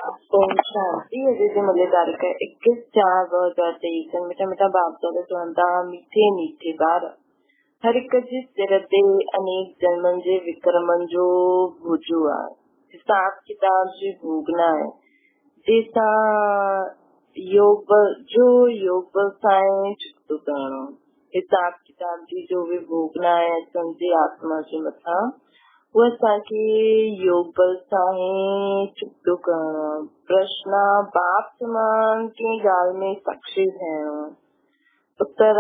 ओम शांति। अजय मुरलीधर का 21/4/2023। मीठा मीठा बाप दादा सुनता मीठे मीठे बार हर एक सिर ते अनेक जन्मन जे विक्रमन जो भुजुआ हिसाब किताब से भोगना है जैसा योग बल जो योग बल साए चुकतो करणो हिसाब किताब जी जो भी भोगना है समझे आत्मा जे मथा वो असांखे योग बल सां चुकतो करणो। प्रश्न बाप समान कंहिं ॻाल्हि में साक्षी थियणो। उत्तर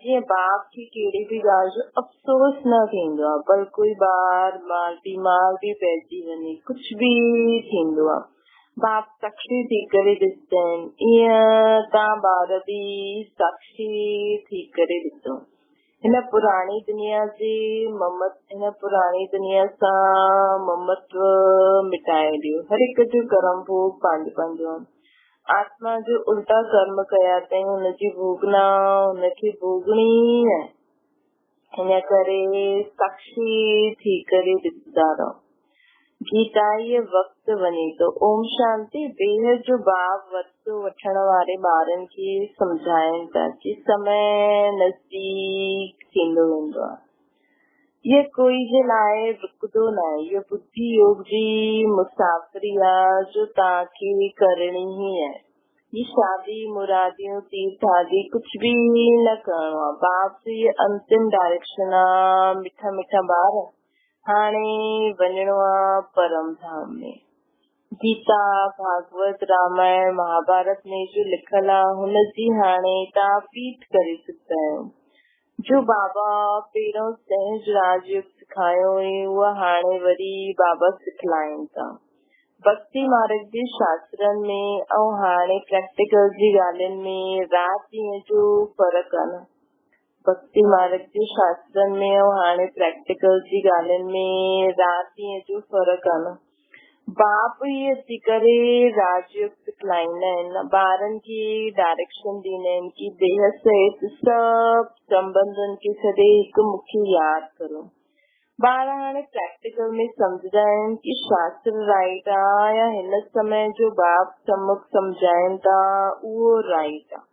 जीअं बाप खे कहिड़ी बि ॻाल्हि जो अफ़सोस न थींदो आहे, पर कोई ॿार बीमार बि पइजी वञे, कुझु बि थींदो आहे, बाप साक्षी थी करे ॾिसंदा आहिनि। ईअं तव्हां ॿार बि साक्षी थी करे ॾिसो। हिन पुराणी दुनिया सां ममत्व मिटाए ॾियो। हर हिक जो कर्म भोग पंहिंजो पंहिंजो। आत्मा जो उल्टा कर्म कया अथई, हुनजी भोगना हुनखे भोगणी आहे। हिन करे साक्षी थी करे ॾिसंदा रहो। गीता ये वक्त वञे थो। ओम शांति। बेहद जो भाव वक्त वठण वारे ॿारनि खे समझाइनि था कि समय नज़दीक थींदो वेंदो आहे। ये कोई जे लाइ रुकंदो न आहे। ये बुद्धि योग जी मुसाफ़िरी आहे जो तव्हांखे करणी ई आहे। ये शादी मुरादियूं तीर्थ आदि कुछ भी न करणो आहे। बाप जी ये अंतिम डायरेक्शन आहे। मिठा मिठा ॿार हाणे वञणो आहे परम धाम में। गीता भागवत रामायण महाभारत में जो लिखल आहे हुनजी हाणे तव्हां पीठ करे सघंदा आहियो। जो बाबा पहिरियों सहज राजयोग सिखायो हुई उहा हाणे वरी बाबा सिखलाइनि था। भक्ति मार्ग जे शास्त्रनि में ऐं हाणे प्रैक्टिकल जी ॻाल्हियुनि में राति ॾींहं जो फ़र्क़ु आहे न। भक्ति मार्ग जे शास्त्रनि में ऐं हाणे प्रैक्टिकल जी ॻाल्हियुनि में राति ॾींहं जो फ़र्क़ु आहे न। बाप ई अची करे राजयोग सिखलाईंदा आहिनि, ॿारनि खे डायरेक्शन ॾींदा आहिनि कि देह सहित सभु संबंधनि खे छॾे हिकु मूंखे यादि करो। ॿार हाणे प्रैक्टिकल में सम्झंदा आहिनि कि शास्त्र राइट आहे या हिन समय जो बाप सम्मुख सम्झाइनि था उहो राइट आहे।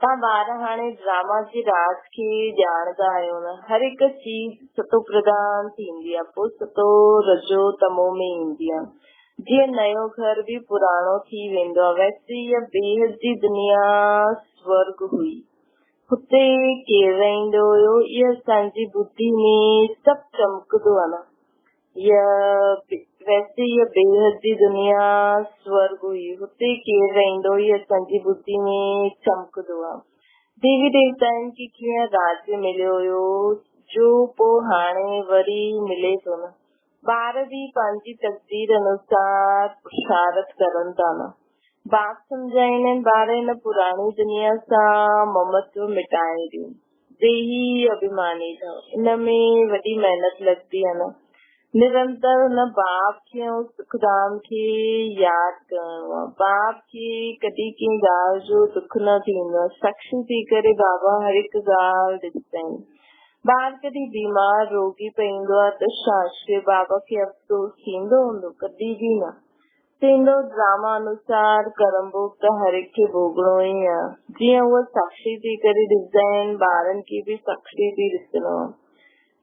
तव्हां ॿार हाणे ड्रामा जे राज खे ॼाणंदा आहियो न। हर हिकु चीज सतो प्रधान थींदी आहे, पोइ सतो रजो तमो में ईंदी आहे। जीअं नयो घर बि पुराणो थी वेंदो आहे, वैसे इहा बेहद जी दुनिया स्वर्ग हुई। हुते केरु रहंदो हुयो, इहा असांजी बुद्धि में सभु चमकंदो आहे न। वैसे इहा बेहद जी दुनिया स्वर्ग हुई। हुते केरु रहंदो इहा असांजी बुद्धि में चमकंदो आहे। देवी देवताउनि खे कीअं राज्य मिलियो हुयो जो पोइ हाणे वरी मिले थो न। ॿार बि पंहिंजी तकदीर अनुसार पुरुषार्थ करनि था न। बाप सम्झाईंदा आहिनि ॿार हिन पुराणी दुनिया सां ममत्व मिटाए ॾियो। देही अभिमानी अथव, इन में वॾी महिनत लॻंदी आहे न। निरंतर हुन बाप खे ऐं सुखधाम खे यादि करणो आहे। बाप खे कॾहिं कंहिं ॻाल्हि जो दुख न थींदो आहे। साक्षी थी करे बाबा हर हिकु ॻाल्हि ॾिसंदा आहिनि। ॿार कॾहिं बीमार रोगी पईंदो आहे त शास्त्री बाबा खे अफ़सोस थींदो हूंदो? कॾहिं बि न थींदो। ड्रामा अनुसार कर्म भोग त हर हिकु खे भोगणो ई आहे। जीअं उहा साक्षी थी करे ॾिसंदा आहिनि, ॿारनि खे बि साक्षी थी ॾिसणो आहे।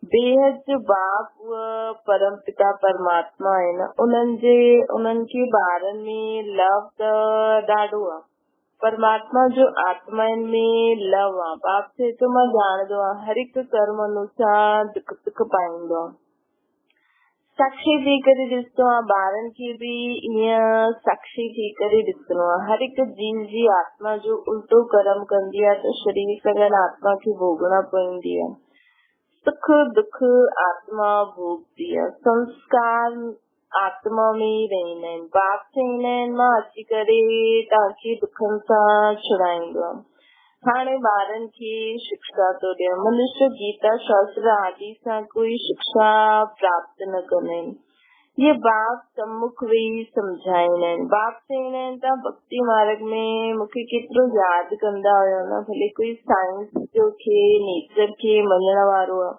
बेहद जो बाप उहा परम पिता परमात्मा आहे न, उन्हनि खे ॿारनि में लव त ॾाढो आहे। परमात्मा जो आत्माउनि में लव आहे। बाप चए थो मां ॼाणंदो आहे हर हिकु कर्म अनुसार दुख सुख पाईंदो आहे। साक्षी थी करे ॾिसणो आहे। ॿारनि खे बि ईअं साक्षी थी करे ॾिसणो आहे। हर हिकु जीव जी आत्मा जो उल्टो कर्म कंदी आहे त शरीर सां गॾु आत्मा खे भोगणा पवंदी आहे। सुख दुख आत्मा भोगती आहे। संस्कार आत्मा में ई रहंदा आहिनि। बाप चवंदा आहिनि मां अची करे तव्हांखे दुखनि सां छुड़ाईंदो आहे। हाणे ॿारनि खे शिक्षा थो ॾिए। मनुष्य गीता शास्त्र आदि सां कोई शिक्षा प्राप्त न कंदा आहिनि। ये बाप सम्मुख वेही सम्झाईंदा आहिनि। बाप चवंदा आहिनि तव्हां भक्ति मार्ग में मूंखे केतिरो यादि कंदा हुयो न। भले कोई साइंस जो खे नेचर खे मञण वारो आहे,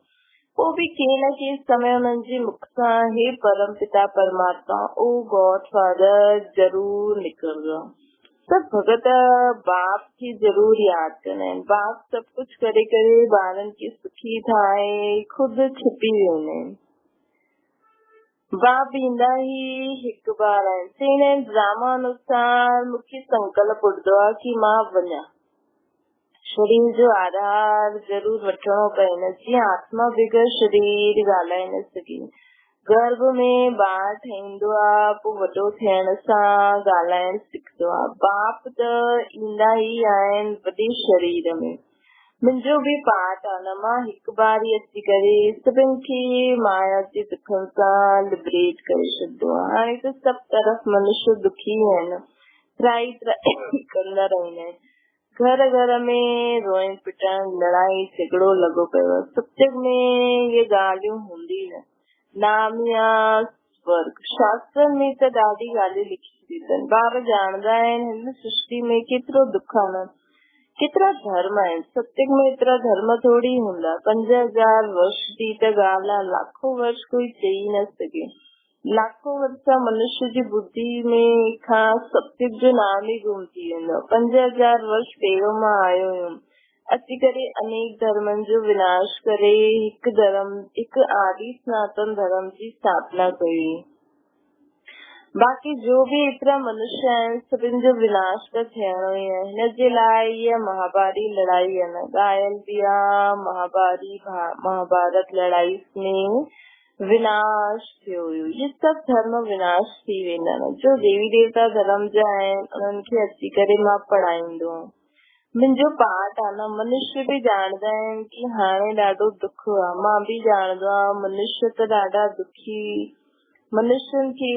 पोइ बि कंहिं न कंहिं समय उन्हनि जे मुख सां हे परम पिता परमात्मा ओ गॉड फादर जरूर निकिरंदो आहे। सब भगत बाप खे जरूर यादि कंदा आहिनि। बाप सभु कुझु करे करे ॿारनि खे सुखी ठाहे खुदि छिपी वेंदा आहिनि। बाप ईंदा ई हिकु बार आहिनि। चईंदा आहिनि ड्रामा अनुसार मूंखे संकल्प उठंदो आहे कि मां वञा। शरीर जो आधार जरूर वठिणो पवंदो। जीअं आत्मा बग़ैर शरीर ॻाल्हाए न सघे। गर्भ में ॿार ठहींदो आहे, पोइ वॾो थियण सां ॻाल्हाइण सिखंदो आहे। बाप त ईंदा ई आहिनि वॾे शरीर में। मुंहिंजो बि पार्ट आहे न। मां हिकु बार ई अची करे सभिनि खे माया जे दुखनि सां लिबरेट करे छॾींदो आहे। हाणे त सभु तरफ़ मनुष्य दुखी आहिनि, त्राही कंदा रहंदा आहिनि। घर घर में रोइण पिटण लड़ाई झगड़ो लॻो पियो आहे। सत्संग में ये ॻाल्हियूं हूंदी न। नाम या स्वर्ग शास्त्र में त ॾाढी ॻाल्हियूं लिखी अथनि। ॿार ॼाणंदा आहिनि हिन सृष्टि में केतिरो दुख आहे न, केतिरा धर्म आहिनि। सत्संग में एतिरा धर्म थोड़ी हूंदा। 5000 वर्ष जी त ॻाल्हि आहे, लाखों वर्ष कोई चई न सघे। लाखों वर्ष मनुष्य जी बुद्धि में खां सत्संग जो नाम ई गुम थी वेंदो। 5000 वर्ष पहिरियों मां आयो हुयुमि, अची करे अनेक धर्मनि जो विनाश करे हिकु आदि सनातन धर्म जी स्थापना कई। बाक़ी जो भी एतिरा मनुष्य आहिनि सभिनि जो विनाश त थियणो ई आहे। हिन जे लाइ इहा महाभारी लड़ाई आहे न। ॻायल बि आहे महाभारत लड़ाई में विनाश थियो हुयो। ये सभु धर्म विनाश थी वेंदा न। जो देवी देवता धर्म जा आहिनि उन्हनि खे अची करे मां पढ़ाईंदो आहियां। मुंहिंजो पार्ट आहे न। मनुष्य बि ॼाणंदा आहिनि कि हाणे ॾाढो दुख आहे। मां बि ॼाणंदो आहे मनुष्य त ॾाढा दुखी, मनुष्यनि खे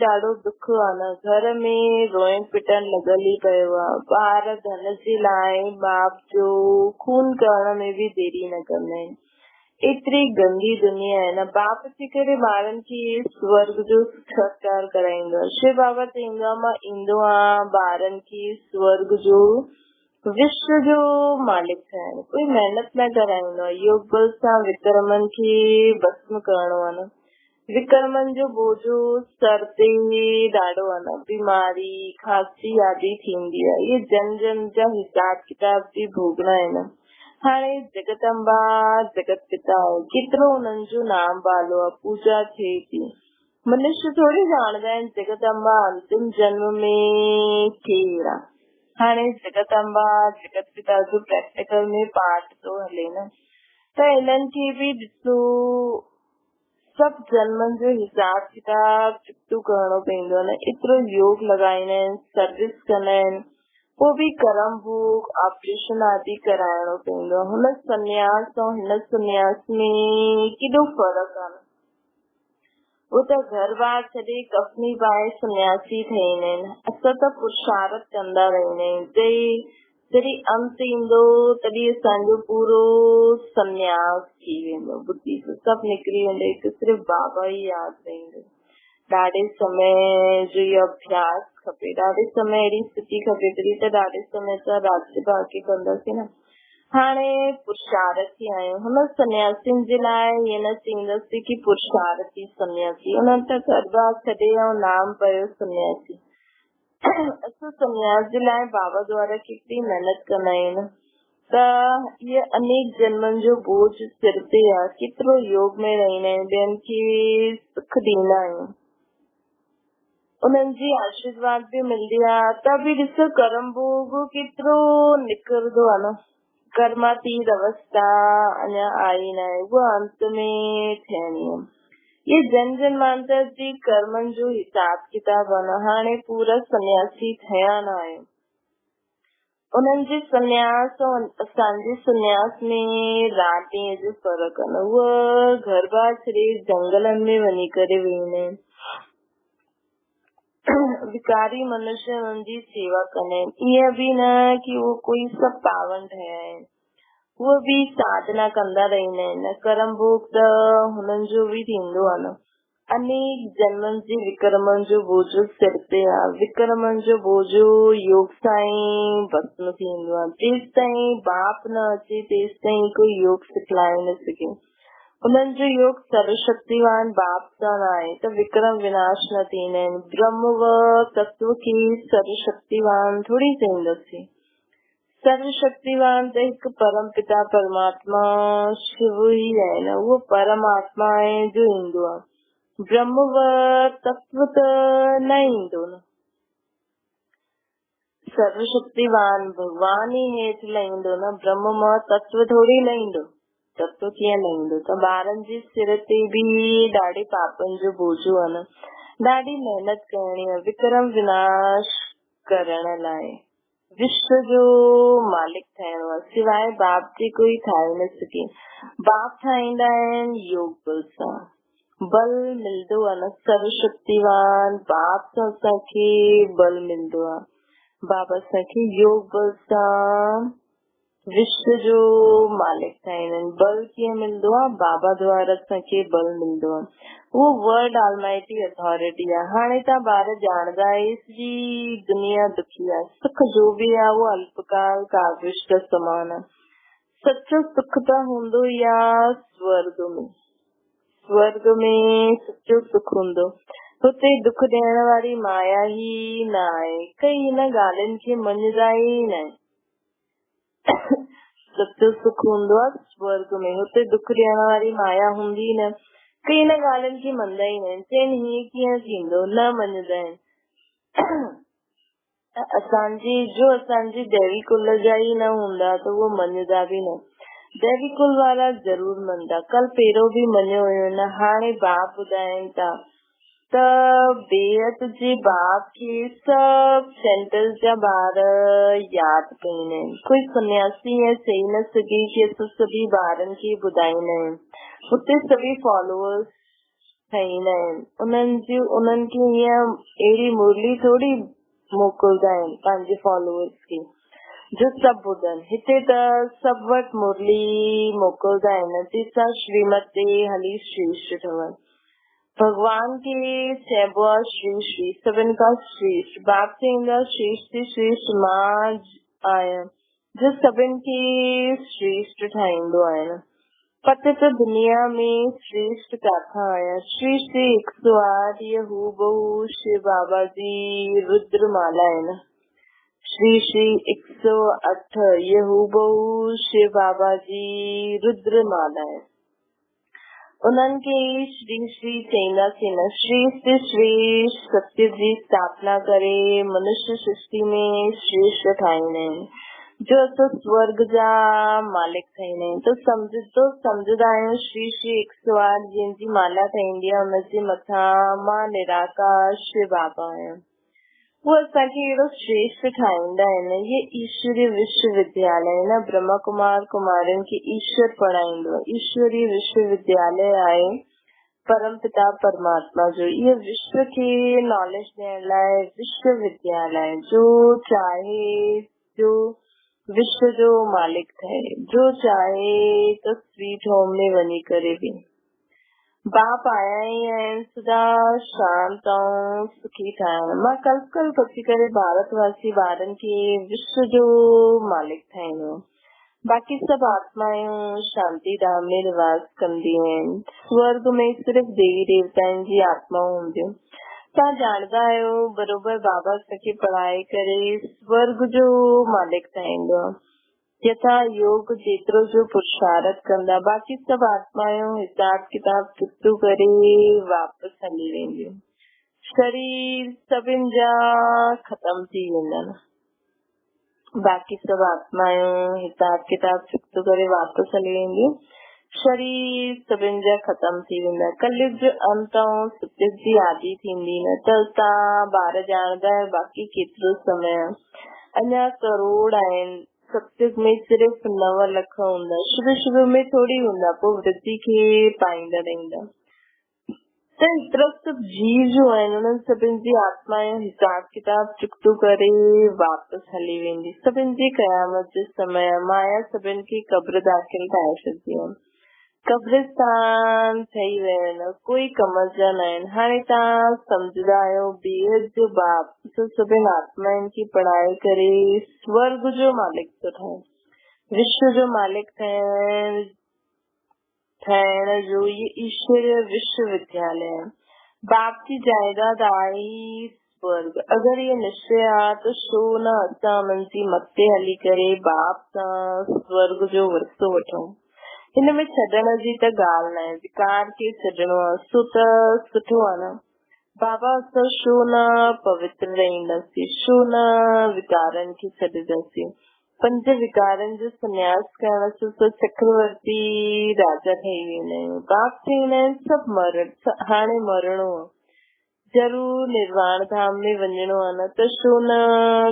ॾाढो दुख आहे न। घर में रोइण पिटण लॻल ई पियो आहे। ॿार धन जे लाइ बाप जो खून करण में बि देरी न कंदा आहिनि। एतिरी गंदी दुनिया आहे न। बाप अची करे ॿारनि खे स्वर्ग जो साक्षात्कार कराईंदो आहे। शिव बाबा चईंदो आहे मां ईंदो आहियां ॿारनि खे स्वर्ग जो विश्व जो मालिक ठाहिण। कोई महिनत न कराईंदो आहे। योग बल सां विक्रमन खे भस्म करणो आहे न। विक्रमन जो बोझो सर ते ॾाढो आहे न। बीमारी खांसी आदि थींदी आहे। ये जन जन जा हिसाब किताब बि भोगना आहे न। हाणे जगदम्बा जगत पिता आहे, केतिरो उन्हनि जो नाम बालो आहे, पूजा थिए थी। मनुष्य थोड़ी ॼाणंदा आहिनि जगदम्बा अंतिम जन्म में केर आहे। हाणे जगदम्बा जगत पिता जो प्रैक्टिकल में पाठ तो हले न। त इन्हनि खे बि ॾिसो सभु जन्मनि जो हिसाब किताब चुकतो करणो पवंदो आहे न। एतिरो योग लॻाईंदा आहिनि, सर्विस कंदा आहिनि, पोइ बि कर्म भोग ऑपरेशन आदि कराइणो पवंदो आहे। हुन सन्यास ऐं हिन सन्यास में केॾो फर्क़ु आहे। वो त घर बार छॾे कफनी पाए सन्यासी ठही वेंदा आहिनि। असां त पुरुषार्थ कंदा रहंदा आहियूं। जॾहिं अंत ईंदो तॾहिं असांजो पूरो सन्यास थी वेंदो। बुद्धि से सभु निकिरी वेंदो। हिकु सिर्फ़ु बाबा ई यादि रहंदो। ॾाढे समय जो इहो अभ्यास खपे। ॾाढे समय अहिड़ी स्थिति खपे। तॾहिं त ॾाढे समय सां राज्य भाग्य कंदासीं न। हाणे पुरुषार्थी आहियूं। हुन सन्यासियुनि जे लाइ ईअं न चईंदसि कि पुरुषार्थी सन्यासी। उन्हनि त घर छॾे ऐं नाम पियो सन्यासी। असां सन्यास जे लाइ बाबा द्वारा केतिरी महिनत कंदा आहियूं त इहे अनेक जन्मनि जो बोझ सिर ते आहे। केतिरो योग में रहंदा आहियूं, ॿियनि खे सुख ॾींदा आहियूं, उन्हनि जी आशीर्वाद बि मिलंदी आहे। त बि ॾिसो कर्म भोग केतिरो निकिरंदो आहे न। कर्मातीत अवस्था अञा आई न आहे, उहा अंत में थियणी आहे। ये जन जन्मांतर जी कर्मनि जो हिसाब किताब आहे न। हाणे पूरा सन्यासी थिया न आहियूं। उन्हनि जे सन्यास ऐं असांजे सन्यास में राति ॾींहं जो फर्क़ु आहे न। उहा घर बार छॾे जंगलनि में वञी करे वेंदा आहिनि। भिकारी मनुष्य उन्हनि जी सेवा कंदा आहिनि। ईअं बि न कि उहो कोई सभु पावन ठहिया आहिनि। उहे बि साधना कंदा रहंदा आहिनि। कर्म भोग त हुननि जो बि थींदो आहे न। अनेक जन्मनि जे विक्रमनि जो बोझो सिर ते आहे। विक्रमनि जो बोझो योग सां ई भस्म थींदो आहे। जेसि ताईं बाप न अचे तेसि ताईं कोई योग सिखलाए न सघे। उन्हनि जो योग सर्वशक्तिवान बाप सां आहे त विक्रम विनाश न थींदा आहिनि। ब्रह्म व तत्व खे सर्वशक्तिवान थोड़ी चईंदासीं। सर्वशक्तिवान त हिकु परम पिता परमात्मा शिव ई आहे न, उहो परमात्मा आहे जो ईंदो आहे। ब्रह्म व तत्व त न ईंदो न। सर्वशक्तिवान भगवान ई हेठि लहींदो न, ब्रह्म मां तत्व थोड़ी लहींदो। तत्व कीअं लहींदो? त ॿारनि जे सिर ते बि ॾाढे पापनि जो बोझो आहे न, ॾाढी महिनत करणी आहे विक्रम विनाश करण लाइ। विश्व जो मालिक ठाहिणो आहे, सिवाय बाप जे कोई ठाहे न सघे। बाप ठाहींदा आहिनि योग बल सां, बल मिलंदो आहे न। सर्वशक्तिवान बाप सां असांखे बल मिलंदो आहे। बाबा असांखे योग बल सां विश्व जो मालिक ठाहींदा आहिनि। बल कीअं मिलंदो आहे? बाबा द्वारा असांखे बल मिलंदो आहे। उहो वर्ड ऑलमाइटी अथॉरिटी आहे। हाणे तव्हां ॿार ॼाणदा आहियो जी दुनिया दुखी आहे, सुख जो बि आहे उहो अल्पकाल काविश का समान आहे। सच्चो सुख त हूंदो ई आहे स्वर्ग में। स्वर्ग में सच्चो सुख हूंदो, हुते दुख ॾियण वारी माया ई न आहे। कई हिन ॻाल्हियुनि खे मञदा ई न। सच्चो सुख हूंदो आहे स्वर्ग में, हुते दुख ॾियण वारी माया हूंदी न। कई हिन ॻाल्हियुनि खे मञदा ई न आहिनि, चइनि हीअं कीअं थींदो, न मञदा आहिनि। असांजी दैवी कुल जा ई न हूंदा त उहो मञदा बि न। दैवी कुल वारा जरूर मञदा, कल पहिरियों बि मञियो हुयो न। हाणे बाप ॿुधाइनि था त बेहद जे बाप खे सभु सेंटर जा ॿार यादि कईंदा आहिनि। कोई सन्यासी ईअं चई न सघे कि असां सभी ॿारनि खे ॿुधाईंदा आहियूं। हुते सभी फॉलोअर्स ठाहींदा आहिनि। उन्हनि खे हीअं अहिड़ी मुरली थोड़ी मोकिलदा आहिनि पंहिंजे फॉलोअर्स खे जो सभु ॿुधनि। हिते त सभु वटि मुरली मोकिलदा आहिनि, जंहिंसां श्रीमत ते हली श्रेष्ठ ठहनि। भगवान खे चइबो आहे श्री श्री, सभिनि खां श्रेष्ठ। बाप चईंदा श्रेष्ठ से श्रेष्ठ मां आहियां जो सभिनि खे श्रेष्ठ ठाहींदो आहे न। पते त दुनिया में श्रेष्ठ काथां आया। श्री श्री 108 ये हू बहु शिव बाबा जी रुद्र माला है न। श्री श्री 108 ये हू बहु शिव बाबा जी रुद्र माला है। उन्हनि खे श्री श्री चईंदासीं न। श्री से श्रेष्ठ सत्य जी स्थापना करे मनुष्य सृष्टि में श्रेष्ठ ठाहींदा आहिनि जो असां स्वर्ग जा मालिक ठाहींदा आहियूं। त सम्झंदा आहियूं श्री श्री 108 जंहिंजी माला ठहींदी आहे हुनजे मथां मां निराकार शिव बाबा आहियां। वो असांखे अहिड़ो श्रेष्ठ ठाहींदा आहिनि। ये ईश्वरीय विश्वविद्यालय न, ब्रह्मा कुमार कुमारियुनि खे ईश्वर पढ़ाईंदो आहे। ईश्वरीय विश्वविद्यालय आहे परम पिता परमात्मा जो। ये विश्व खे नॉलेज ॾियण लाइ विश्वविद्यालय जो चाहे जो विश्व जो मालिक ठहे, जो चाहे त स्वीट होम में वञी करे बि। बाप आया ई आहिनि सदा शांत ऐं सुखी ठाहिण। मां कल्प अची करे भारतवासी ॿारनि खे विश्व जो मालिक ठाहींदो। बाक़ी सभु आत्मायूं शांति धाम में निवास कंदियूं आहिनि। स्वर्ग में सिर्फ़ देवी देवताउनि जी आत्माऊं हूंदियूं। तव्हां ॼाणदा आहियो बरोबर बाबा असांखे पढ़ाए करे स्वर्ग जो मालिक ठाहींदो आहे। यथा योग जेतिरो जो पुरुषार्थ कंदा, बाक़ी सभु आत्मायूं हिसाब किताब चुकतो करे वापसि हली वेंदियूं। शरीर सभिनि जा ख़तम थी वेंदा। बाक़ी सभु आत्मायूं हिसाब किताब चुकतो करे वापसि हली वेंदियूं। शरीर सभिनि जा ख़तम थी वेंदा। कलयुग जो अंत ऐं सतयुग जी आदि थींदी न। त असां ॿार ॼाणदा आहियो बाक़ी केतिरो समय अञा करोड़ आहिनि। सतयुग में सिर्फ़ 9 लख हूंदा। शुरू में थोड़ी हूंदा, पोइ वृद्धि खे पाईंदा रहंदा। त एतिरा सभु जीव जो आहिनि उन्हनि सभिनि जी आत्मायूं हिसाब किताब चुकतो करे वापसि हली वेंदी। सभिनि जी क़यामत जो समय माया सभिनि खे क़ब्र दाख़िल ठाहे छॾंदी आहे। कब्रिस्तान ठही विया आहिनि, कोई कम जा न आहिनि। हाणे तव्हां सम्झदा आहियो बेहद जो बाप सभिनि आत्माउनि खे पढ़ाए करे स्वर्ग जो मालिक थो ठाहे, विश्व जो मालिक ठाहे। ठहण जो ये ईश्वरीय विश्वविद्यालय है। बाप की जायदाद आई स्वर्ग। अगर ये निश्चय आ तो शो न असां मनसी मथे हली करे बाप सां स्वर्ग जो वरितो वठूं। हिन में छॾण जी त ॻाल्हि न आहे, विकार खे छॾणो आहे, सो त सुठो आहे न। बाबा असां छो न पवित्र रहंदासीं, छो न विकारनि खे छॾींदासीं। 5 विकारनि जो संन्यास करण सां त चक्रवर्ती राजा ठही वेंदा आहियूं। बाप चवंदा आहिनि सभु हाणे मरणो आहे, जरूर निर्वाण धाम में वञणो आहे न, त छो न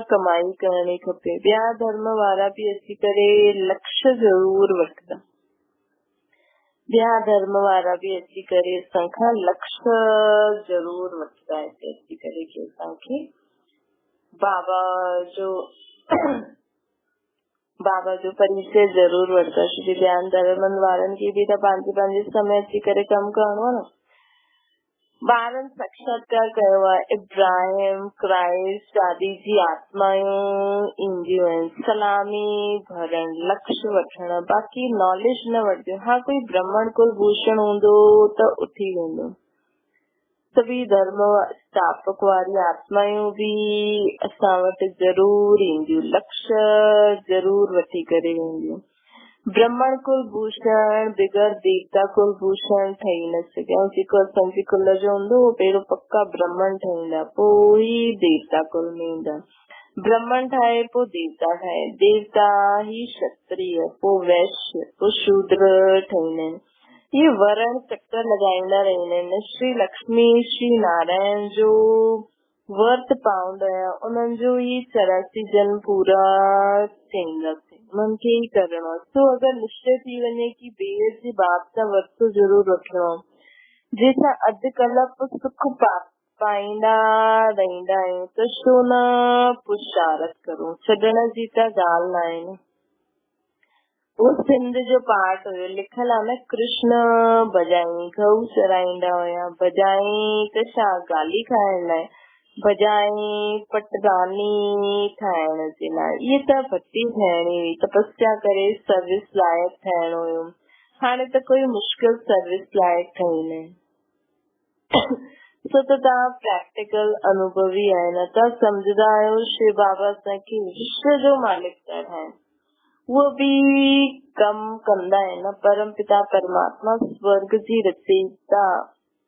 कमाई करणी खपे। ॿिया धर्म वारा बि अची करे लक्ष्य जरूर वठंदा, ॿिया धर्म वारा बि अची करे असांखां लक्ष्य जरूर वठंदा हिते अची करे कि असांखे बाबा जो परिचय जरूर वठंदा। श्री ध्यान धर्मनि वारनि खे बि त पंहिंजे समय अची करे कमु करणो आहे न। ॿारनि साक्षात्कार कयो आहे, इब्राहिम क्राइस्ट आदि जी आत्मायूं ईंदियूं आहिनि सलामी भरण, लक्ष्य वठण, बाक़ी नॉलेज न वठंदियूं। हाँ कोई ब्राह्मण कुलभूषण हूंदो त उथी वेंदो। सभी धर्म स्थापक वारी आत्मायूं बि असां वटि जरूर ईंदियूं, लक्ष्य जरूर वठी करे वेंदियूं। ब्राह्मण कुलभूषण बिगर देवता कुलभूषण ठही न सघे। जेको असांजे कुल जो हूंदो उहो पहिरियों पक्का ब्राह्मण ठहींदा, पोइ ई देवता कुल में ईंदा। ब्राह्मण ठाहे पोइ देवता ठाहे, देवता ही क्षत्रिय, पोइ वैश्य, पोइ शूद्र ठहींदा आहिनि। ये वर्ण चक्कर लगाईंदा रहंदा आहिनि। श्री लक्ष्मी श्री नारायण जो वर्त पाउंदा, उन्हनि जो ही 84 जन्म पूरा थींदासीं, उन्हनि खे ही करणो आहे। तो अगर निश्चय थी वञे कि ॿिए जे बाप सां वर्त जरूर वठणो आहे, जंहिंसां अॼुकल्ह सुख पाईंदा रहंदा आहियूं, त छो न पुरुषार्थ करूं। छॾण जी त ॻाल्हि न आहे न। वो सिंध जो पाठ हुयो, लिखल आहे न, कृष्ण बजाई गऊ चराईंदा हुया। बजाई त छा गाली खाइण लाइ, बजाई पटरानी ठाहिण जे लाइ। इहे त भट्टी ठाहिणी हुई, तपस्या करे सर्विस लाइक ठाहिणो हुयो। हाणे त कोई मुश्किल सर्विस लाइक ठहींदा आहिनि। सो त तव्हां प्रैक्टिकल अनुभवी आहे न, तव्हां सम्झंदा आहियो शिव बाबा असांखे विश्व जो मालिक था ठाहिनि। उहो बि कम कंदा आहिनि। परम पिता परमात्मा स्वर्ग जी रचयिता,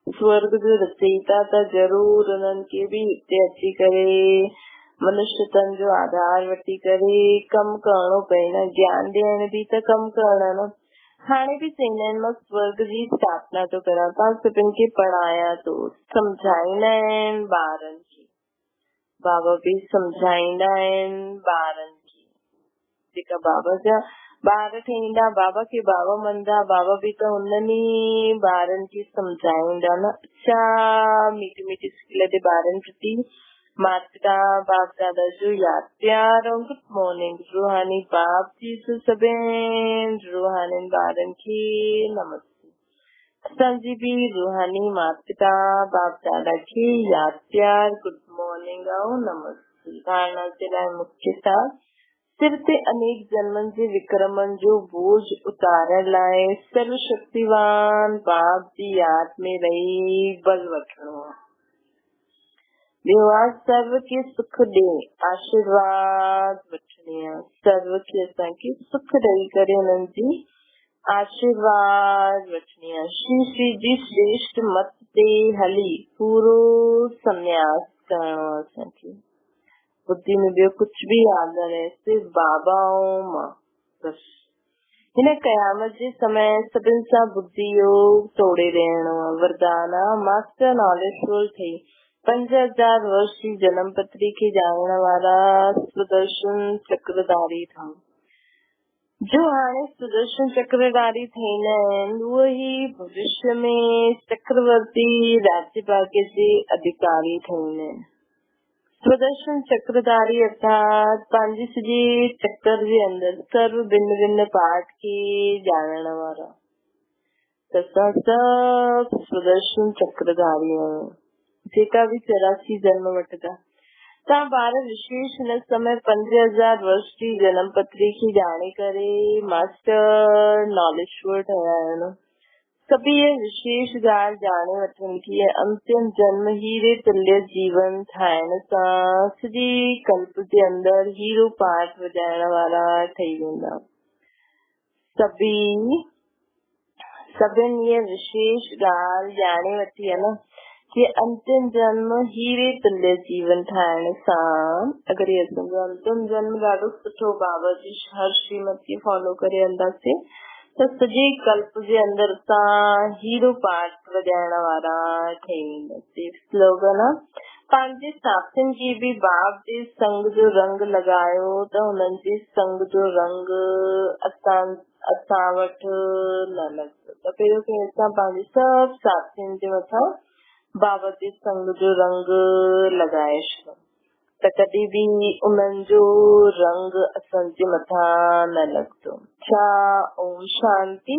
स्वर्ग जो रचयिता त जरूर उन्हनि खे बि हिते अची करे मनुष्य तन जो आधार वठी करे कम करणो पए न। ज्ञान ॾियण बि त कम करणो न। हाणे बि चवंदा आहिनि मां स्वर्ग जी स्थापना तो कयां, तव्हां सभिनि खे पढ़ायां तो, सम्झाईंदा आहिनि ॿारनि खे। बाबा बि सम्झाईंदा आहिनि ॿारनि खे। जेका बाबा जा ॿार ठहींदा, बाबा खे बाबा मञदा, बाबा बि त उन्हनि ॿारनि खे सम्झाईंदा न। अच्छा मीठी मीठी सिखियल ते ॿारनि प्रति माता बाप दादा जो याद प्यार और गुड मॉर्निंग। रूहानी बाप जी जो सभिनि रूहानी ॿारनि खे नमस्ते। असांजी बि रूहानी माता पिता बाप दादा खे याद प्यार गुड मॉर्निंग और नमस्ते। धारणा जे लाइ मुख्य साथ सिर ते अनेक जन्मनि जे विक्रमनि जो बोझ उतारण लाइ सर्वशक्तिवान बाप जी याद में रही बल वठणो आहे। ॿियो आहे सर्व खे सुख ॾे, आशीर्वाद वठणी आहे। सर्व खे असांखे सुख ॾेई करे हुननि जी आशीर्वाद वठणी आहे। श्री श्री जी श्रेष्ठ मत ते हली पूरो संन्यास करणो आहे असांखे। बुद्धि में ॿियो कुछ भी याद न रहे, सिर्फ बाबा ऐं मां बस। हिन क़यामत जे समय सभिनि सां बुद्धि योग तोड़े रहणो आहे। वरदान मास्टर नॉलेजफुल थी 5000 वर्ष जी जन्म पत्री खे ॼाणण वारा सुदर्शन चक्रधारी था। जो हाणे सुदर्शन चक्रधारी थींदा आहिनि उहे ही भविष्य में चक्रवर्ती राज्य भाग्य जे अधिकारी थींदा आहिनि। सुदर्शन चक्रधारी अर्थात पंहिंजी सॼे चक्कर जे अंदर सर्व भिन्न भिन्न पार्ट खे ॼाणण वारा। त असां सभु सुदर्शन चक्रधारी आहियूं, जेका बि 84 जन्म वठंदा। तव्हां ॿार विशेष हिन समय 5000 वर्ष जी जन्म पत्री खे ॼाणे करे मास्टर नॉलेजफुल ठहिया आहिनि। सभी ये विशेष ॻाल्हि ॼाणे वठनि की अंतिम जन्म हीरे तुल्य जीवन ठाहिण सां सॼी कल्प जे अंदरि हीरो पाठ वॼाइण वारा ठही वेंदा। सभिनि ये विशेष ॻाल्हि ॼाणे वठी आहे न कि अंतिम जन्म हीरे तुल्य जीवन ठाहिण सां अगरि ये असांजो अंतिम जन्म ॾाढो सुठो बाबा जी हर श्रीमत खे फॉलो करे हलंदासीं त सॼे कल्प जे अंदरि असां हीरो पाठ वॼाइण वारा ठही वेंदासीं। स्लोगन आहे पंहिंजे साथियुनि खे बि बाप जे संग जो रंग लॻायो त हुननि जे संग जो रंग असां वटि न लॻंदो। त पहिरियों असां पंहिंजे सभु साथियुनि जे मथां बाबा जे संग जो रंग लॻाए छॾियो त कॾहिं बि उन्हनि जो रंग असांजे मथां न लॻंदो। ओम शांति।